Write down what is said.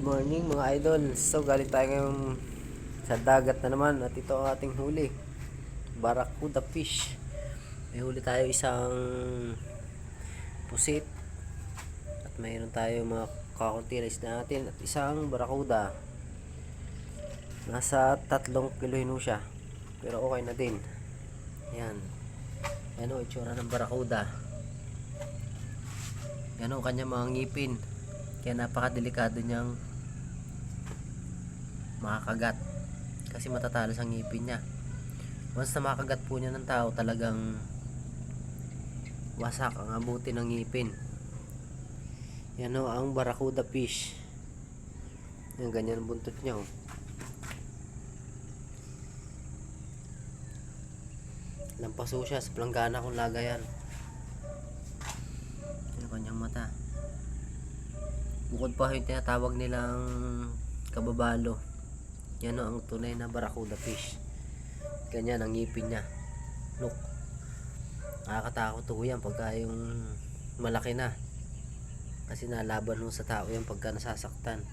Morning mga idol. So galing tayo ngayon sa dagat na naman at ito ang ating huli. Barracuda fish. May huli tayo isang pusit at mayroon tayo mga kakuntilis natin at isang barracuda. Nasa 3 kilo siya. Pero okay na din. Yan. Yan o itsura ng barracuda. Yan o kanya mga ngipin. Kaya napakadelikado niyang makakagat kasi matatalas ang ngipin niya. Once na makagat po niya ng tao, talagang wasak ang abuti ng ngipin. Yan o ang barracuda fish. Yan, ganyan ang buntot niya o. Lampaso siya sa planggana kung lagayan. Yan ang kanyang mata. Bukod pa yung tinatawag nilang kababalo. Yan o ang tunay na barracuda fish. Ganyan ang ngipin niya. Look. Nakakatakot to yan pagka yung malaki na. Kasi nalaban mo sa tao yan pagka nasasaktan.